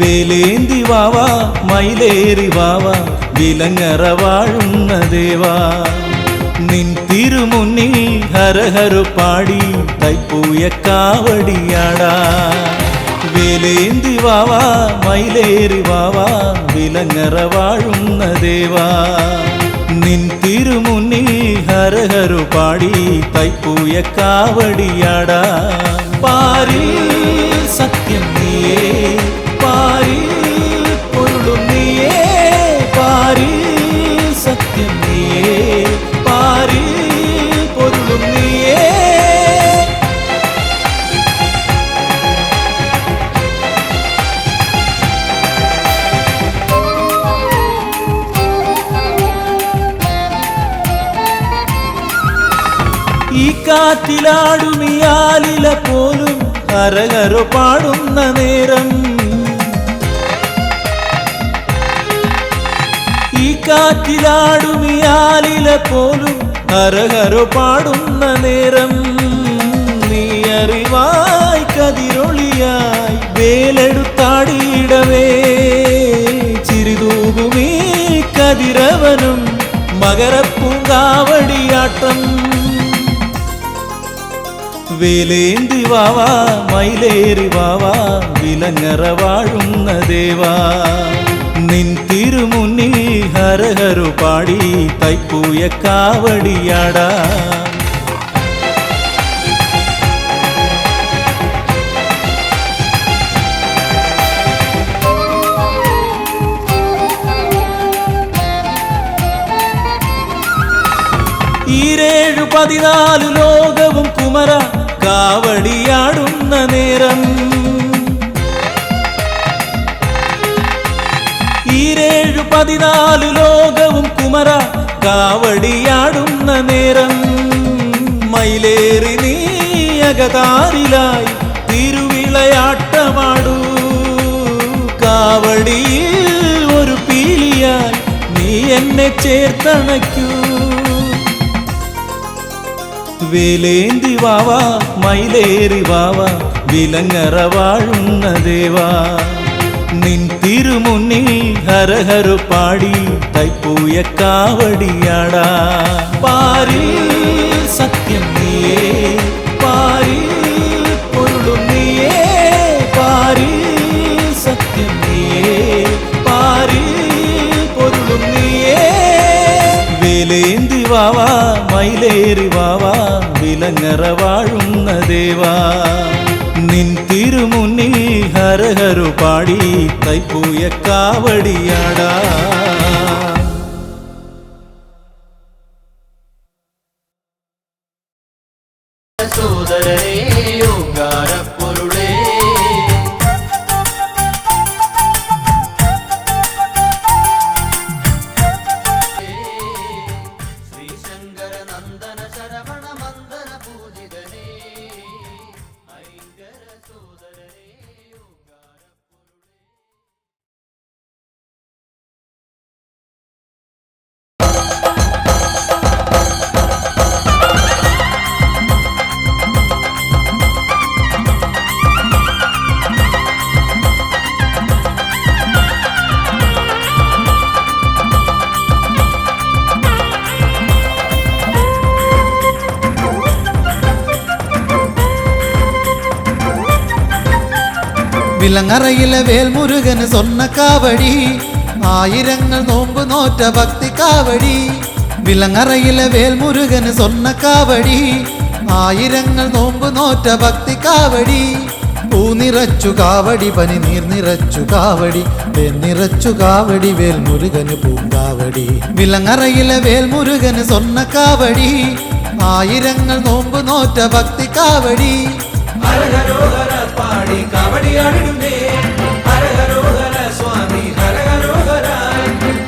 വേലേന്തി വാവാ മയിലേറി വാവാ വിലങ്ങറ വാഴുന്ന ദേവാ നിൻ തിരുമുന്നിൽ ഹരഹരു പാടി തൈപ്പൂയ കാവടിയാടാ വേലേന്തി വാവാ മയിലേറി വാവാ വിലങ്ങറ വാഴുന്ന ദേവാ നിൻ തിരുമുന്നിൽ ഹരഹരു പാടി തൈപ്പൂയ കാവടിയാടാ പാരിൽ സത്യം നീയേ പാരിൽ പൊരുളും നീയേ പാരിൽ സത്യം നീയേ പാരിൽ പൊരുളും നീയേ ഈ കാറ്റിലാടുമിയാലില പോലും ഹരഹരു പാടുന്ന നേരം ഈ കാറ്റിലാടുമിയാലില പോലും ഹരഹരു പാടുന്ന നേരം നീ അറിവായി കതിരൊളിയായി വേലെടുത്താടിയിടവേ ചിരിതൂകുമീ കതിരവനും മകരപ്പൂങ്കാവടിയാട്ടം വേലേന്തി വാവാ മയിലേറി വാവാ വിലങ്ങറ വാഴുന്ന ദേവാ നിൻ തിരുമുന്നിൽ ഹരഹരു പാടി തൈപ്പൂയ കാവടിയാടാ ഈരേഴു 14 ലോകവും കുമര കാവടിയാടുന്ന നേരം ഈരേഴു 14 ലോകവും കുമര കാവടിയാടുന്ന നേരം മയിലേറി നീ അകതാരിലായി തിരുവിളയാട്ടമാടൂ കാവടിയിൽ ഒരു പീലിയായി നീ എന്നെ ചേർത്തണയ്ക്കൂ വേലേന്തി വാവാ മയിലേറി വാവാ വിലങ്ങറ വാഴുന്ന ദേവാ നിൻ തിരുമുന്നിൽ ഹരഹരു പാടി തൈപ്പൂയ കാവടിയാടാ പാരിൽ സത്യം നീയേ പാരിൽ പൊരുളും നീയേ പാരിൽ സത്യം നീയേ പാരിൽ പൊരുളും നീയേ വേലേന്തി വാവാ മയിലേറി വാവാ വിലങ്ങറ വാഴുന്ന ദേവാ നിൻ തിരുമുന്നിൽ ഹരഹരു പാടി തൈപ്പൂയ കാവടിയാടാ സോദരനേ ഓങ്കാരപ്പൊരുളേ വിലങ്ങറയിലെ വേൽമുരുകന് സ്വർണ്ണ കാവടി ആയിരങ്ങൾ നോമ്പ് നോറ്റ ഭക്തി കാവടി വിലങ്ങറയിലെ വേൽമുരുകന് സ്വർണ്ണ കാവടി ആയിരങ്ങൾ നോമ്പ് നോറ്റ ഭക്തി കാവടി പൂ നിറച്ചു കാവടി പനി നീർ നിറച്ചു കാവടി തേൻ നിറച്ചു കാവടി വേൽമുരുകന് പൂങ്കാവടി വിലങ്ങറയിലെ വേൽമുരുകന് സ്വർണ്ണ കാവടി ആയിരങ്ങൾ നോമ്പ് നോറ്റ ഭക്തി കാവടി ഹരഹരോഹര പാടി കാവടിയാടിടുന്നേ ഹരഹരോഹര സ്വാമി ഹരഹരോഹര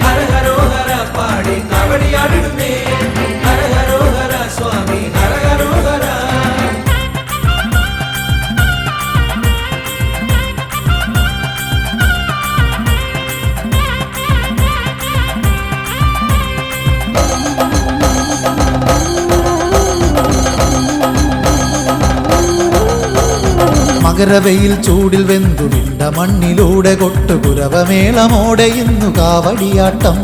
ഹരഹരോഹര പാടി കാവടിയാടിടുന്നേ ഹരഹരോഹര സ്വാമി ഹരഹരോഹര മകരവെയിൽ ചൂടിൽ വെന്തുവിണ്ട മണ്ണിലൂടെ കൊട്ടുകുരവമേളമോടെ ഇന്നു കാവടിയാട്ടം.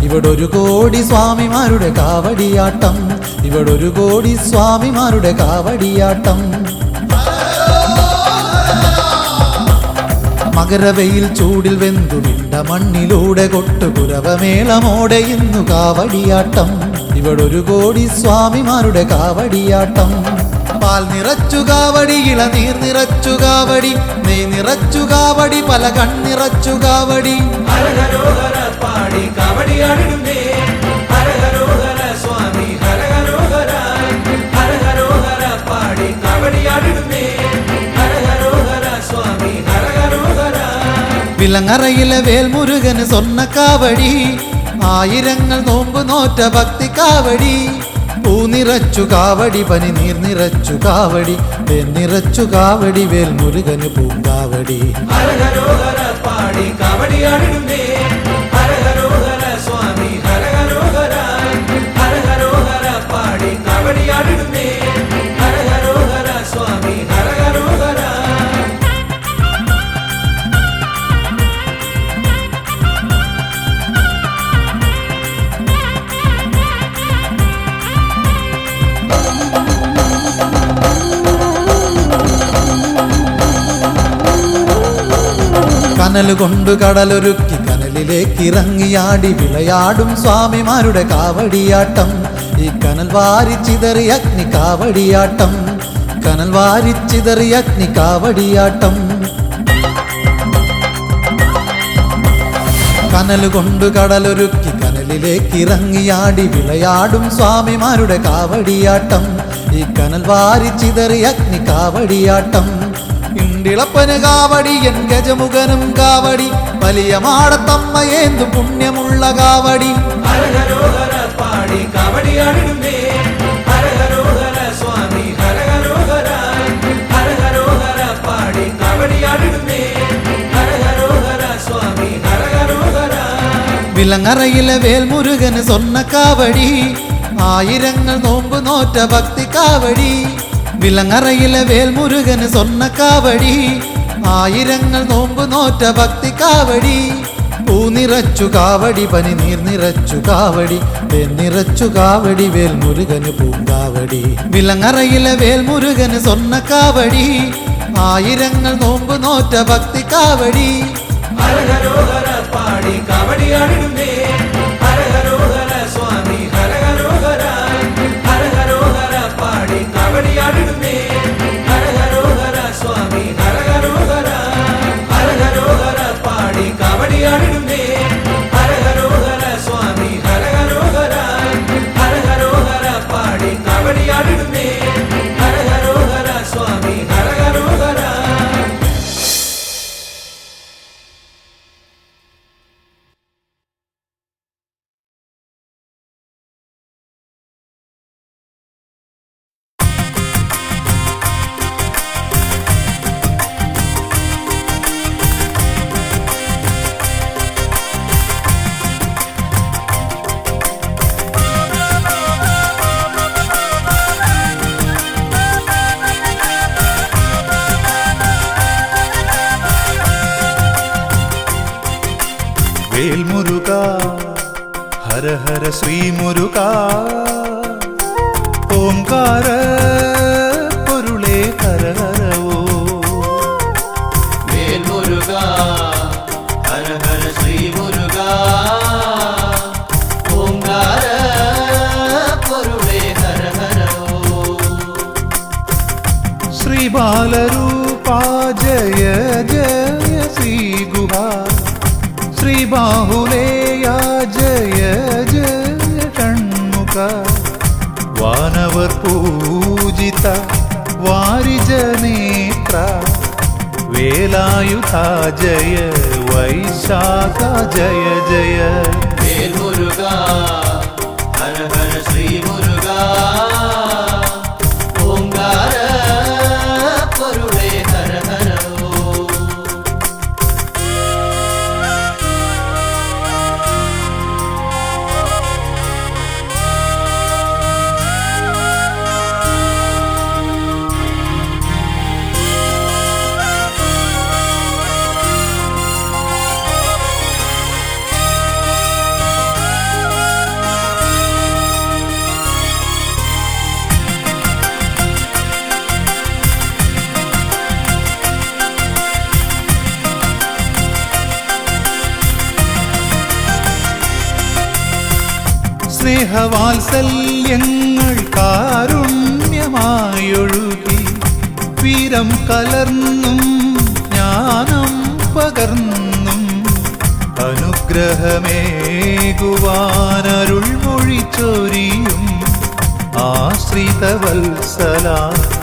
ഇവിടൊരു കോടി സ്വാമിമാരുടെ കാവടിയാട്ടം. ഇവിടൊരു കോടി സ്വാമിമാരുടെ കാവടിയാട്ടം. മകരവെയിൽ ചൂടിൽ വെന്തുവിണ്ട മണ്ണിലൂടെ കൊട്ടുകുരവമേളമോടെ ഇന്നു കാവടിയാട്ടം. ഇവിടൊരു കോടി സ്വാമിമാരുടെ കാവടിയാട്ടം. പാൽ നിറച്ചു കാവടി, ഇളനീർ നിറച്ചു കാവടി, നെയ് നിറച്ചു കാവടി, പല കണ്ണിറച്ചു കാവടി. ഹരഹരോഹര പാടി കാവടിയാടിടുന്നേ ഹരഹരോഹര സ്വാമി ഹരഹരോഹര. ഹരഹരോഹര പാടി കാവടിയാടിടുന്നേ ഹരഹരോഹര സ്വാമി ഹരഹരോഹര. വിലങ്ങറയിലെ വേൽമുരുകന് സ്വർണ്ണക്കാവടി, ആയിരങ്ങൾ നോമ്പ് നോറ്റ ഭക്തി കാവടി. പൂ നിറച്ചു കാവടി, പനി നീർ നിറച്ചു കാവടി, തേൻ നിറച്ചു കാവടി, വേൽമുരുകന് പൂങ്കാവടി. ഹരഹരോഹര പാടി കാവടിയാടിടുന്നേ ഹരഹരോഹര സ്വാമി ഹരഹരോഹര. ഹരഹരോഹര പാടി കാവടിയാടിടുന്നേ ഹരഹരോഹര സ്വാമി ഹരഹരോഹര. കനലുകൊണ്ടു കടലൊരുക്കി കനലിലേക്ക് ഇറങ്ങിയാടി വിളയാടും സ്വാമിമാരുടെ കാവടിയാട്ടം. ഈ കനൽ വാരിച്ചിതറി അഗ്നി കാവടിയാട്ടം. കനൽ വാരിച്ചിതറി അഗ്നി കാവടിയാട്ടം. കനലുകൊണ്ടു കടലൊരുക്കി കനലിലേക്ക് ഇറങ്ങിയാടി വിളയാടും സ്വാമിമാരുടെ കാവടിയാട്ടം. ഈ കനൽ വാരിച്ചിതറി അഗ്നി കാവടിയാട്ടം. ഇണ്ടിളപ്പന് കാവടി, എൻ ഗജമുഖനും കാവടി, വലിയ മാടത്തമ്മയേന്തു പുണ്യമുള്ള കാവടി. ഹരഹരോഹര പാടി കാവടിയാടിടുന്നേ ഹരഹരോഹര സ്വാമി ഹരഹരോഹര. ഹരഹരോഹര പാടി കാവടിയാടിടുന്നേ ഹരഹരോഹര സ്വാമി ഹരഹരോഹര. വിലങ്ങറയിലെ വേൽമുരുകന് സ്വർണ്ണക്കാവടി, ആയിരങ്ങൾ നോമ്പ് നോറ്റ ഭക്തി കാവടി. വിലങ്ങറയിലെ വേൽമുരുകന് സ്വർണ്ണക്കാവടി, ആയിരങ്ങൾ നോമ്പ് നോറ്റ ഭക്തി കാവടി. പൂ നിറച്ചു കാവടി, പനി നീർ നിറച്ചു കാവടി, തേൻ നിറച്ചു കാവടി, വേൽമുരുകന് പൂങ്കാവടി. വിലങ്ങറയിലെ വേൽമുരുകന് സ്വർണ്ണക്കാവടി, ആയിരങ്ങൾ നോമ്പ് നോറ്റ ഭക്തി കാവടി. ഹരഹരോഹര പാടി കാവടിയാടിടുന്നേ ഹരഹരോഹര സ്വാമി ഹരഹരോഹര. ഹരഹരോഹര പാടി കാവടിയാടിടുന്നേ ഹരഹരോഹര സ്വാമി ഹരഹരോഹര. ഹരഹരോഹര പാടി കാവടിയാടിടുന്നേ ഹരഹരോഹര സ്വാമി ഹരഹരോഹര. ഹരഹരോഹര പാടി കാവടിയാടിടുന്നേ ഹരഹരോഹര സ്വാമി ഹരഹരോഹര. വേൽമുരുക ഹര ഹര ശ്രീ മുരുക ഓംകാര പൊരുളേ ഹര ഹരവോ. വേൽമുരുക ഹര ഹര ശ്രീ മുരുക ഓംകാര പൊരുളേ ഹര ഹരോ. ശ്രീ ബാലരൂപാ ജയ ജയ ശ്രീ ഗുഹാ ശ്രീ ബാഹുലേയാ ജയ ജയ ഷൺമുഖ. വാനവർ പൂജിത വാരിജനേത്ര വേലായുധ ജയ വൈശാഖ ജയ ജയ. വേൽമുരുക ഹര ഹര ശ്രീ മുരുക ഓംകാര പൊരുളേ ഹര ഹരോ. സ്നേഹവാത്സല്യങ്ങൾ കാരുണ്യമായൊഴുകി വീരം കലർന്നും ജ്ഞാനം പകർന്നും അനുഗ്രഹമേകുവാനരുൾമൊഴി ചൊരിയും ആശ്രിതവത്സല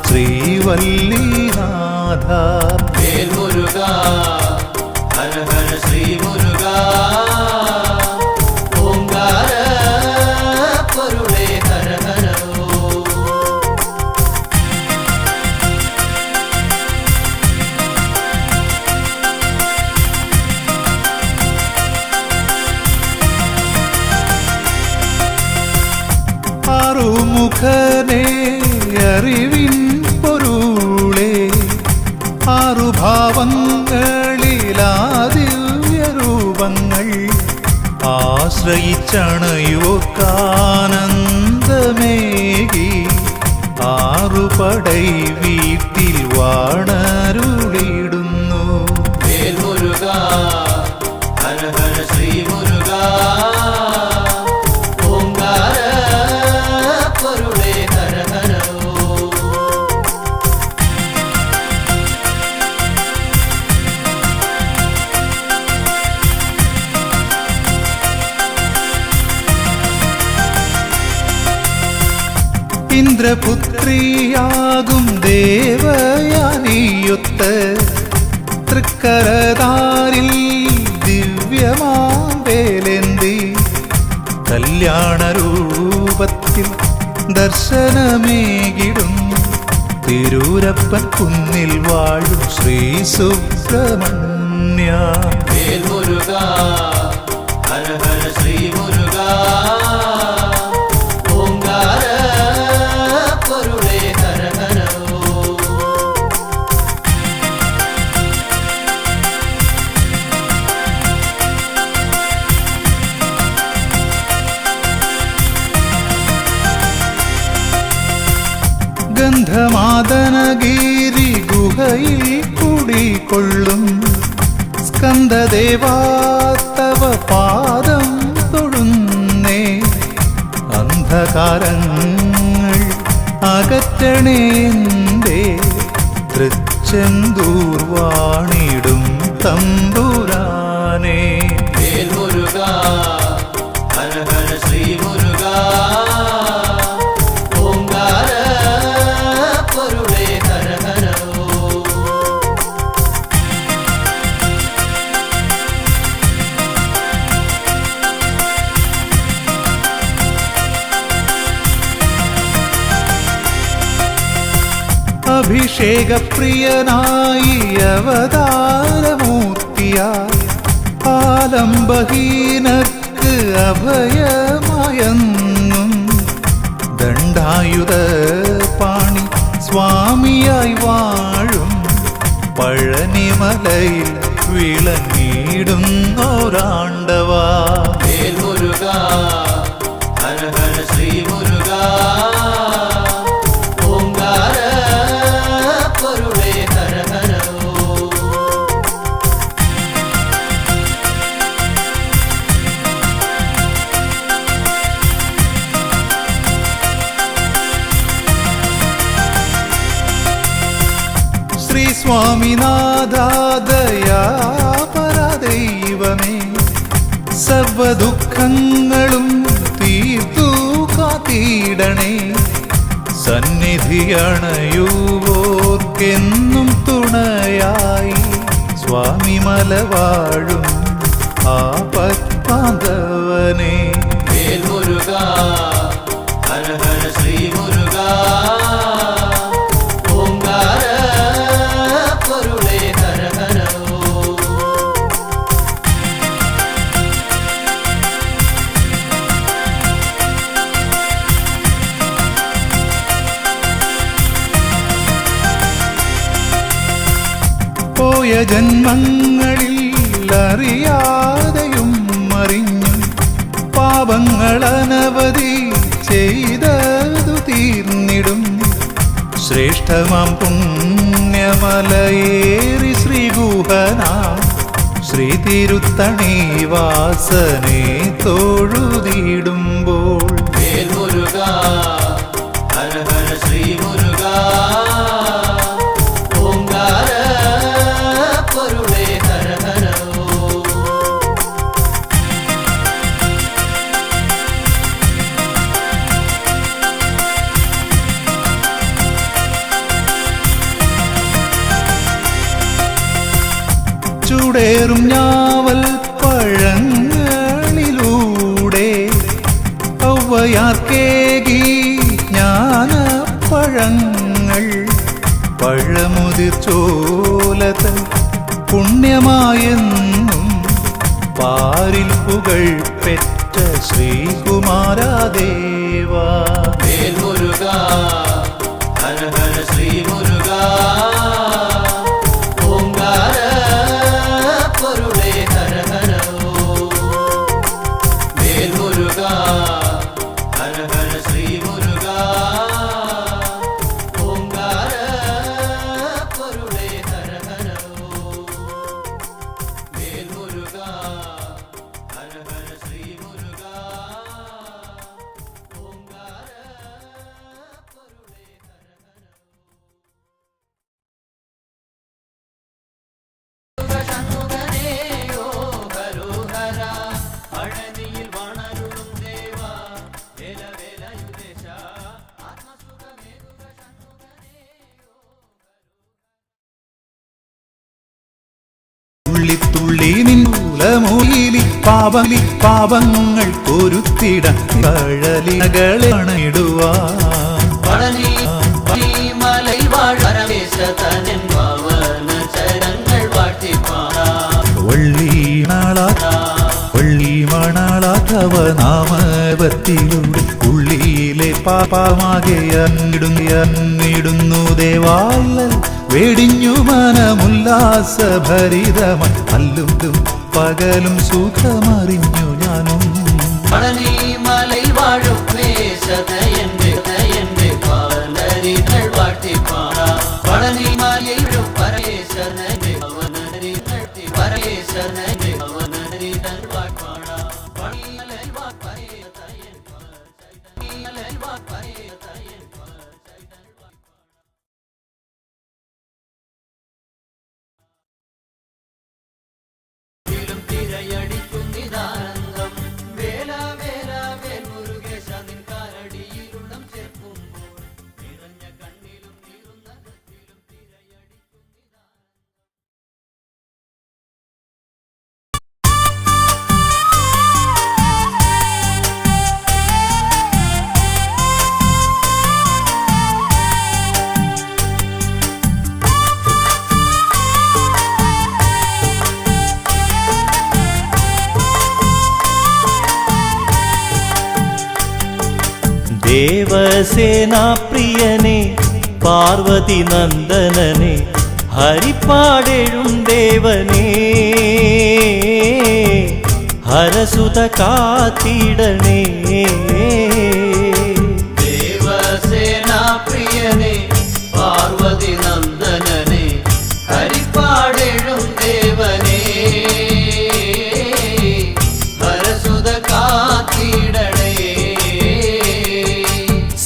ശ്രീവല്ലിനാഥ. വേൽ മുരുക ഹര ഹര ശ്രീ മുരുക ഓംകാര പൊരുളേ ഹര ഹര ഓം. ആറുമുഖനേ അറിവിൻ പൊരുളേ ആറുഭാവങ്ങളിലാദിവ്യരൂപങ്ങൾ ആശ്രയിച്ചണയോർക്കാനന്ദമേകി ആറുപടൈ വീട്ടിൽ വാണരുളിടുന്നു. വേൽ മുരുക ഹര ഹര ശ്രീ മുരുക ഓംകാര പൊരുളേ ഹര ഹര ഓം. ഇന്ദ്രപുത്രിയാകും ദേവയാനിയൊത്ത് തൃക്കരതാരിൽ ദിവ്യമാവേലേന്തി കല്യാണരൂപത്തിൽ ദർശനമേകിടും തിരൂരപ്പൻ കുന്നിൽ വാഴും ശ്രീ സുബ്രഹ്മണ്യ. വേൽ മുരുക ഹര ഹര ശ്രീ മുരുക ഓംകാര പൊരുളേ ഹര ഹര ഓം. ഗന്ധമാദനഗിരി ഗുഹയിൽ കുടികൊള്ളും സ്കന്ദദേവാ തവ പാദം തൊഴുന്നേ. അന്ധകാരങ്ങൾ അകറ്റണേന്തേ തൃച്ചെന്തൂർ വാണിടും തമ്പുരാനേ. വേൽ മുരുക ഹര ഹര ശ്രീ മുരുക ഓംകാര പൊരുളേ ഹര ഹര ഓം. അഭിഷേകപ്രിയനായി അവതാരമൂർത്തിയായി ആലംബഹീനർക്ക് അഭയമായെന്നും ദണ്ഡായുധ പാണി സ്വാമിയായി വാഴും പഴനിമലയിൽ വിളങ്ങിടുന്നോരാണ്ടവാ. വേൽ മുരുക ഹര ഹര ശ്രീ മുരുക ഓംകാര പൊരുളേ ഹര ഹര ഓം. ശ്രീ സ്വാമിനാഥദയാപരദൈവമേ സർവദുഃഖങ്ങളും തീർത്തു കാത്തിടണേ. സന്നിധിയണയുവോർക്കെന്നും തുണയായി സ്വാമിമല വാഴും ആപത്പാന്തവനേ. വേൽ മുരുക ഹര ഹര ശ്രീ മുരുക ഓംകാര പൊരുളേ ഹര ഹര ഓം. പോയ ജന്മങ്ങളിൽ അറിയാതെയും അറിഞ്ഞും പാപങ്ങളനവധി ചെയ്തതു തീർന്നിടും. ശ്രേഷ്ഠമാം പുണ്യമലയേറി ശ്രീഗുഹനാ ശ്രീ തിരുത്തണി വാസനെ തൊഴുതിടുമ്പോൾ முருகா ஹர ஹர ஸ்ரீ முருகா ஓங்கார பொருளே ஹர ஹர ஓம். ചൂടേറും ഞാവൽ പഴങ്ങളിലൂടെ ഔവയാർക്കേകി ജ്ഞാനപ്പഴങ്ങൾ പഴമുതിർ ചോലതൻ പുണ്യമായെന്നും പാരിൽ പുകൾ പെറ്റ ശ്രീകുമാരദേവാ வேல் முருகா ஹர ஹர ஸ்ரீ முருகா ஓங்கார பொருளே ஹர ஹர ஓம். வேல் முருகா ஹர ஹர ஸ்ரீ முருகா ஓங்கார பொருளே ஹர ஹர ஓம். வேல் முருகா ஹர ஹர ஸ்ரீ முருகா ஓங்கார பொருளே ஹர ஹர சண்முகனேயோ ஹரோஹரா பழனியில் வாணருளும் தேவா வேல வேலாயுதேஷா ஆத்மசுகமேகுக சண்முகனேயோ തുള്ളിത്തുള്ളി നിന്നൂലമൂലി പാപങ്ങൾ പൊരുത്തിട കഴലികളെ അണയിടുവാൻ பழனி மலை வாழ் பரமேசதனின் பாவன சரணங்கள் வாழ்த்திப்பாரா വള്ളി മണാളാത്തവ നാമവത്തിലൂടെ ഉള്ളിയിലെ പാപമാകെ അന്നിടുന്നു ദേവാലൽ വെടിഞ്ഞു മനമുല്ലാസഭരിതമായി അല്ലും പകലും സുഖമറിഞ്ഞു ഞാനും பழனி மலை வாழும் மேசதையன்று பாவனரிகள் வாழ்த்திப்பாரா பழனி மலை வாழும் பரமேசனே பவனரிகள் பரமேசனே பவனரிகள் வாழ்ப்பாரா பணியலை வாப்பரையதையன் பணியலை வாப்பரையதையன் திரையடிக்கும் நிதானந்தம் வேலா வேலா வேல் முருகேசனின் காரடியில் உள்ளம் சேர்க்கும் போல் நிறைஞ்ச கண்ணிலும் நீரும் நகத்திலும் திரையடிக்கும் நிதானந்தம். ദേവസേനാപ്രിയനെ പാർവതി നന്ദനനെ ഹരിപ്പാടെഴും ദേവനേ ഹരസുത കാത്തിടണേ தேவசேனா பிரியனே பார்வதி நந்தனனே ஹரிப்பாடெழும் தேவனே ஹரசுத காத்திடனே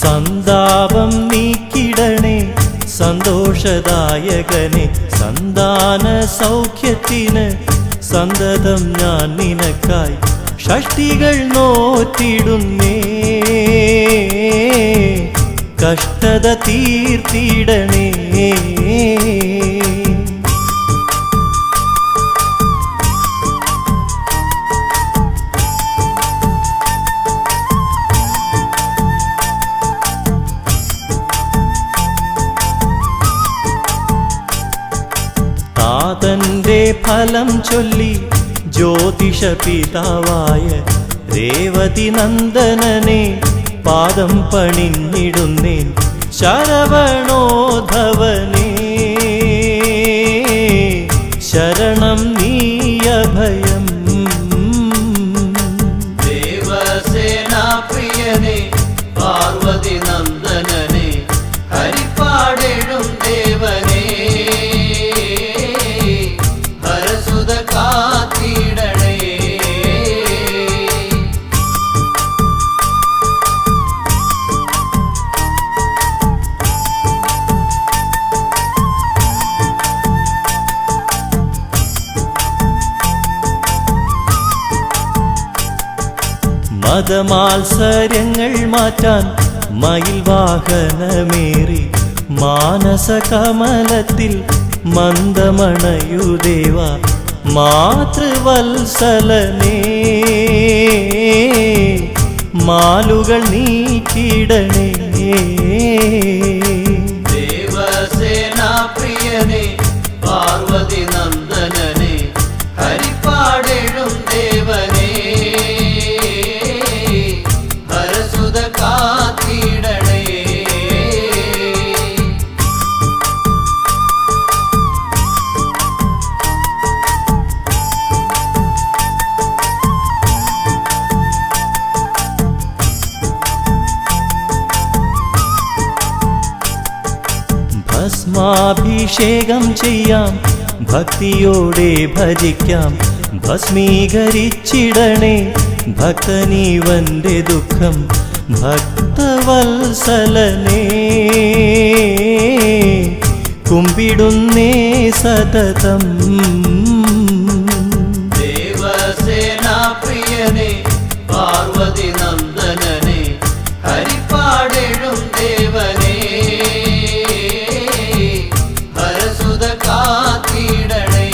സന്താപം നീക്കിടണേ സന്തോഷദായകനെ സന്താന സൗഖ്യത്തിന് സന്തതം ഞാൻ നിനക്കായി ഷഷ്ടികൾ നോറ്റിടുന്നേ കഷ്ടത തീർത്തിടണേ താതന്റെ ഫലം ചൊല്ലി ജ്യോതിഷ പിതാവായ രേവതി നന്ദനനെ പാദം പണിഞ്ഞിടുന്നേൻ ശരവണോധവനേ ശരണം നീയഭയം தேவசேனா பிரியனே பார்வதி நந்தனனே ஹரிப்பாடெழும் தேவனே ஹரசுத காத்திடனே മതമാത്സര്യങ്ങൾ മാറ്റാൻ മയിൽ വാഹനമേറി മാനസകമലത്തിൽ മന്ദമണയുദേവ മാതൃവത്സലനേ മാലുകൾ നീക്കിടണേ ദേവസേനാപ്രിയനേ പാർവതി നന്ദനനേ ഹരിപ്പാടെഴും ദേവനേ ഹരസുത കാത്തിടണേ. ഭസ്മാഭിഷേകം ചെയ്യാം ഭക്തിയോടെ ഭജിക്കാം ഭസ്മീകരിച്ചിടണേ ഭക്തനീവന്റെ ദുഃഖം ഭക്തവത്സലനേ കുമ്പിടുന്നേ സതതം. ദേവസേനാപ്രിയനേ പാർവതി നന്ദനനേ ഹരിപ്പാടെഴും ദേവനേ ഹരസുത കാത്തിടണേ.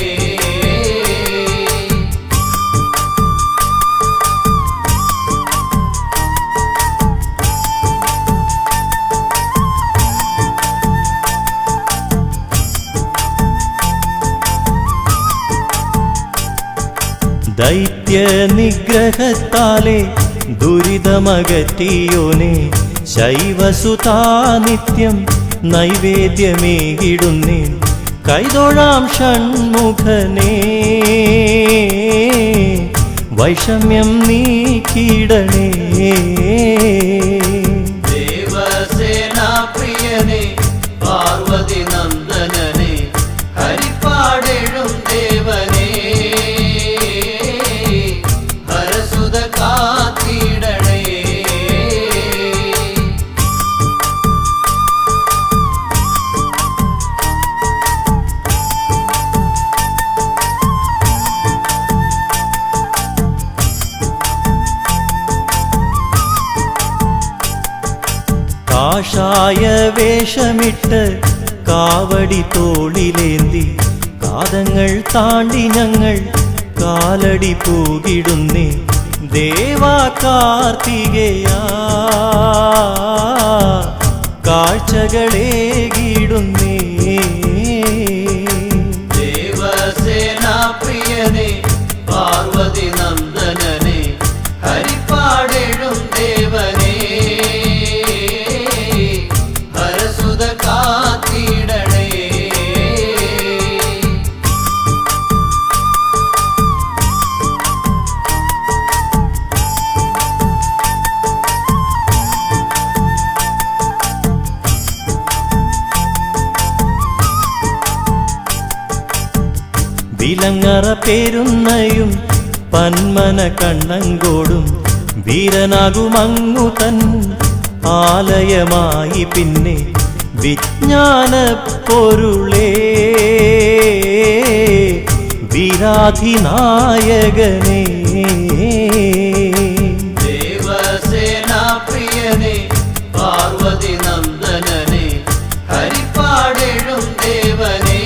ദൈത്യ നിഗ്രഹത്താലെ ദുരിതമകറ്റിയോനെ ശൈവസുതാനിത്യം നൈവേദ്യമേകിടുന്നേ കൈതൊഴാം ഷൺമുഖനേ വൈഷമ്യം നീക്കിടണേ. ദേവസേനാപ്രിയനേ പാർവതി നന്ദനനേ ഹരിപ്പാടെഴും ദേവനേ ഹരസുത കാത്തിടണേ. കാഷായ വേഷമിട്ട് കാവടി തോളിലേന്തി കാതങ്ങൾ താണ്ടി ഞങ്ങൾ കാലടി പൂകിടുന്നേ ദേവാ കാർത്തികേയാ കാഴ്ചകളേകിടുന്നേ. ദേവസേനാപ്രിയനേ പാർവതി നന്ദനനേ ഹരിപ്പാടെഴും ദേവനേ ഹരസുത കാത്തിടണേ. വിലങ്ങറ പേരുന്നയും പന്മന കണ്ണങ്കോടും വീരനാകുമങ്ങു തൻ ആലയമായി പിന്നെ വിജ്ഞാന പൊരുളേ വീരാധിനായകനേ. ദേവസേനാപ്രിയനേ പാർവതി നന്ദനനേ ഹരിപ്പാടെഴും ദേവനേ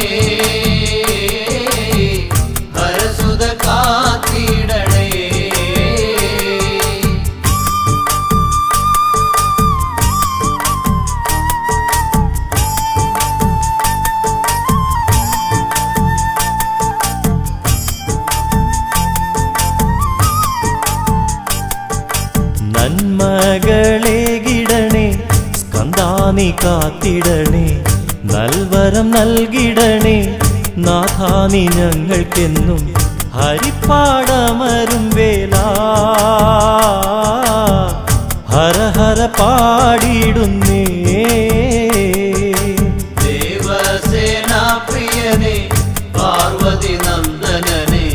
ഹരസുത കാത്തിടണേ. നന്മകളേകിടണേ സ്കന്ദാനി കാത്തിടണേ നൽവരം നൽകിടണേ നാഥാനി ഞങ്ങൾക്കെന്നും ഹരിപ്പാടമരും വേല ഹര ഹര പാടിടുന്നേ. ദേവസേനാപ്രിയനേ പാർവതി നന്ദനനേ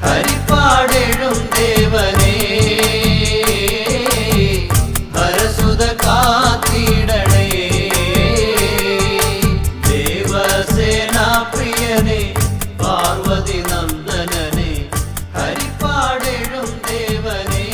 ഹരിപ്പാടെഴും ദേവനേ ഹരസുത കാത്തിടണേ. ദേവസേനാപ്രിയനേ പാർവതി നന്ദനനേ ഹരിപ്പാടെഴും ദേവനേ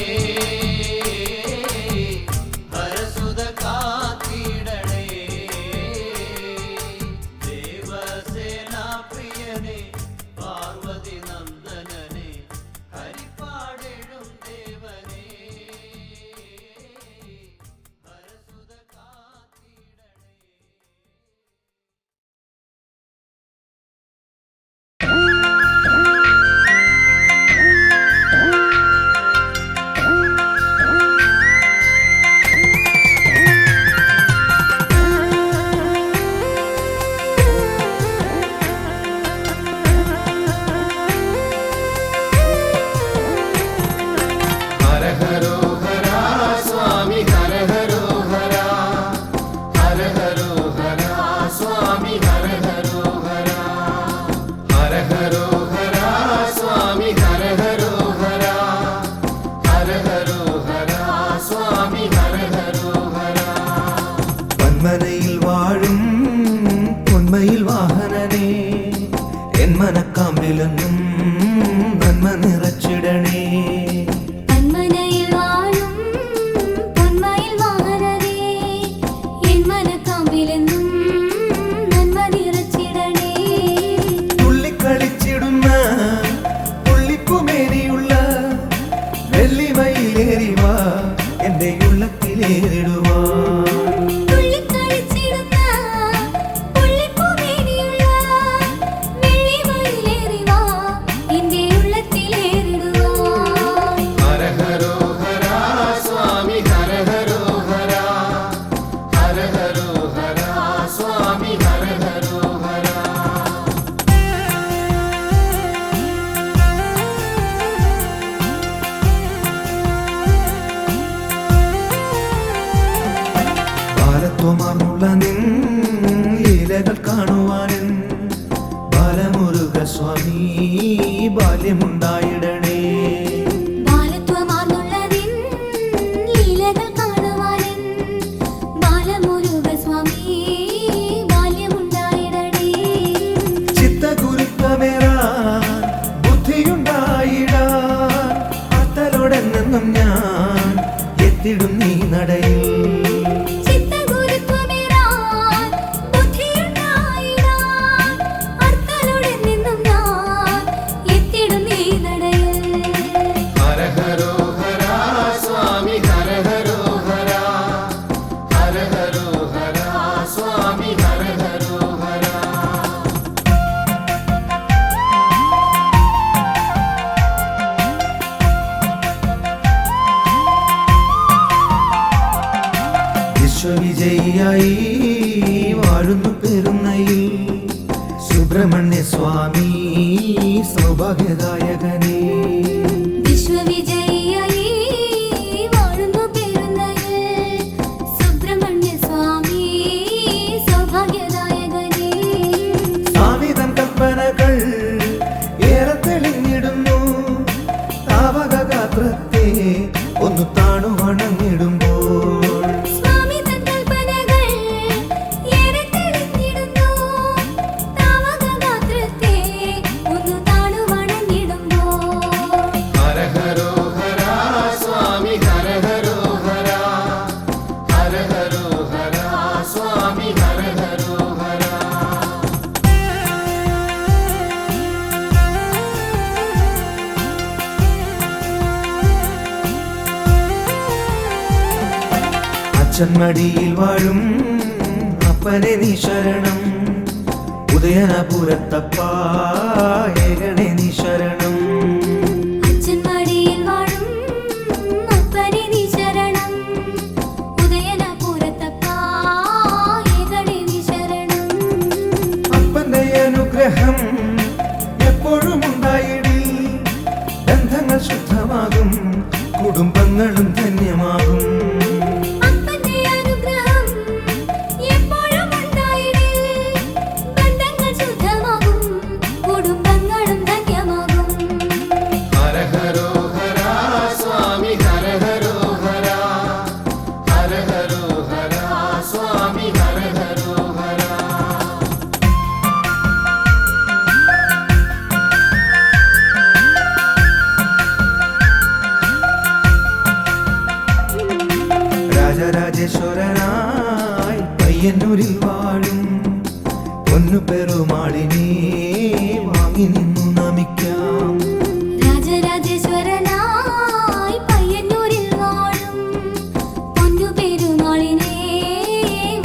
മനക്കാമ്പിലെന്നും നന്മ നിറച്ചിടണേ. തന്മനയിൽ വാഴും പൊന്മയിൽ വാഹനരേ, എൻ മനക്കാമ്പിലെന്നും നന്മ നിറച്ചിടണേ. തുള്ളിക്കളിച്ചിടുന്ന പുള്ളിപ്പുമേനിയുള്ള വെള്ളിമയിലേറിവാ എന്റെ ഉള്ളത്തിലേറിടുവാ. തുള്ളിക്കളിച്ചിടുന്ന പുള്ളിപ്പൂമേനിയുള്ള വെള്ളിമയിലേറി വാ, എന്റെ ഉള്ളത്തിലേറിടുവാൻ. ഹര ഹരോ ഹര സ്വാമി ഹര ഹരോ ഹര ഹര ഹരോ ഹര സ്വാമി ഹര ഹരോ ഹര ബാലത്വമാർന്നുള്ള നിൻ ലീലകൾ കാണുവാനും ബാലമുരുക സ്വാമി ബാല്യമുണ്ടായിടണേ. ബാലത്വമാർന്നുള്ള നിൻ ലീലകൾ കാണുവാനും ബാലമുരുക സ്വാമി ബാല്യമുണ്ടായിടണേ. ചിത്തഗുരുത്വമേറാൻ ബുദ്ധിയുണ്ടായിടാൻ അത്തലോടെന്നും ഞാൻ എത്തിടും നീ നടയിൽ. ചിത്തഗുരുത്വമേറാൻ ബുദ്ധിയുണ്ടായിടാൻ അർത്തലോടെ നിന്നും ഞാൻ എത്തിടും നീ നടയിൽ. ഹര ഹരോ ഹര സ്വാമി ഹര ഹരോ ഹര ഹര ഹരോ ഹര സ്വാമി ഹര ഹരോ ഹര വിശ്വവിജയിയായി വാഴുന്നു പെരുന്നയിൽ സുബ്രഹ്മണ്യ സ്വാമി സൗഭാഗ്യദായകനേ. വിശ്വവിജയിയായി വാഴുന്നു പെരുന്നയിൽ സുബ്രഹ്മണ്യ സ്വാമി സൗഭാഗ്യദായകനേ. സ്വാമിതൻ കൽപ്പനകൾ ഏറെ തെളിഞ്ഞിടുന്നു. താവകഗാത്രത്തെ ഒന്ന് താണു വണങ്ങിടുമ്പോൾ സ്വാമി തൻ കൽപ്പനകൾ ഏറെ തെളിഞ്ഞിടുന്നു. താവകഗാത്രത്തെ ഒന്ന് താണു വണങ്ങിടുമ്പോൾ ഹര ഹരോ ഹര സ്വാമി ഹര ഹരോ ഹര ഹര ഹരോ ഹര സ്വാമി ഹര ഹരോ ഹര അച്ഛൻ മടിയിൽ വാഴും അപ്പനെ നീ ശരണം. ഉദയനപുരത്തപ്പാ ഏകണേ നീ ശരണം. അച്ഛൻ മടിയിൽ വാഴും അപ്പനെ നീ ശരണം. ഉദയനപുരത്തപ്പാ ഏകണേ നീ ശരണം. അപ്പന്റെ അനുഗ്രഹം എപ്പോഴും ഉണ്ടായിടി. ബന്ധങ്ങൾ ശുദ്ധമാകും, കുടുംബങ്ങളും ധന്യമാകും. അപ്പന്റെ അനുഗ്രഹം എപ്പോഴും ഉണ്ടായിടേ. ബന്ധങ്ങൾ ശുദ്ധമാകും, കുടുംബങ്ങളും ധന്യമാകും. ഹര ഹരോ ഹര സ്വാമി ഹര ഹരോ ഹര ഹര ഹരോ ഹര സ്വാമി ഹര ഹരോ ഹര രാജരാജേശ്വരനായി പയ്യന്നൂരിൽ വാഴും പൊന്നു പെരുമാളിനെ വാങ്ങി നിന്നു നമിക്കാം. രാജരാജേശ്വരനായി പയ്യന്നൂരിൽ വാഴും പൊന്നു പെരുമാളിനെ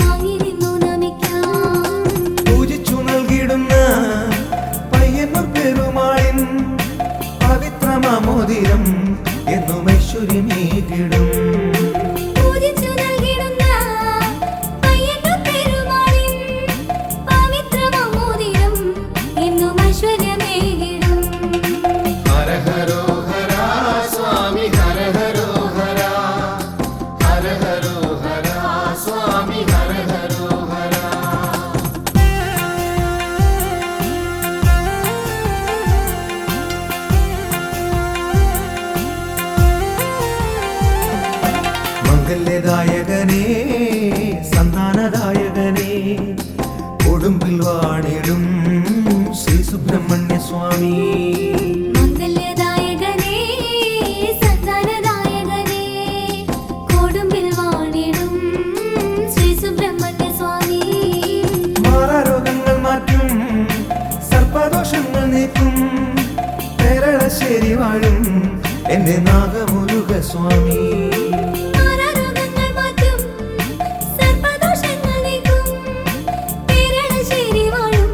വാങ്ങി നിന്നു നമിക്കാം. പൂജിച്ചു നൽകിടുന്ന പയ്യന്നൂർ പെരുമാളിൻ പവിത്രമാമോതിരം എന്നും ഐശ്വര്യമേകിടും. പൂജിച്ചു നൽകിടുന്ന പയ്യന്നൂർ പെരുമാളിൻ പവിത്രമമോതിരം എന്നും ഐശ്വര്യമേകിടും. ഹര ഹരോ ഹര സ്വാമി ഹര ഹരോ ഹര ഹര ഹരോ ഹര സ്വാമി ഹര ഹരോ ഹര മംഗല്യദായകനേ സന്താനദായകനേ കൊടുമ്പിൽ വാണിടും ശ്രീ സുബ്രഹ്മണ്യ സ്വാമി മംഗല്യദായകനേ സന്താനദായകനേ കൊടുമ്പിൽ വാണിടും ശ്രീ സുബ്രഹ്മണ്യ സ്വാമി മാറാരോഗങ്ങൾ മാറ്റും സർപ്പദോഷങ്ങൾ നീക്കും പേരളശ്ശേരി വാഴും എന്റെ നാഗമുരുക സ്വാമി മാറാരോഗങ്ങൾ മാറ്റും സർപ്പദോഷങ്ങൾ നീക്കും പേരളശ്ശേരി വാഴും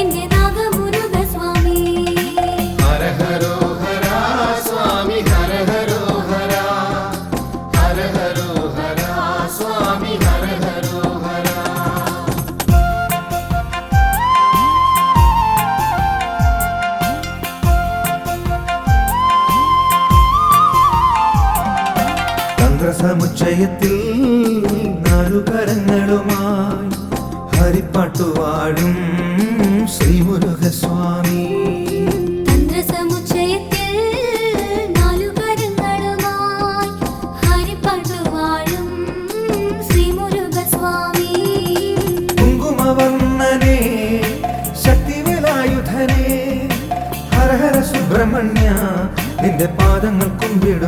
എന്റെ നാഗമുരുക സ്വാമി ഹര ഹരോ ഹര സ്വാമി ഹര ഹരോ ഹര ഹര ഹരോ ഹര സ്വാമി ഹര ഹരോ ഹര തന്ത്രസമുച്ചയത്തിൽ നാലുകരങ്ങളുമായി ഹരിപ്പാട്ടുവാടും ശ്രീമുരുകസ്വാമി തന്ത്രസമുച്ചയത്തിൽ നാലുകരങ്ങളുമായി ഹരിപ്പാട്ടുവാഴും ശ്രീ മുരുകസ്വാമി കുങ്കുമവർണ്ണനെ ശക്തിവേലായുധനെ ഹര ഹര സുബ്രഹ്മണ്യ നിന്റെ പാദങ്ങൾ കുമ്പിടും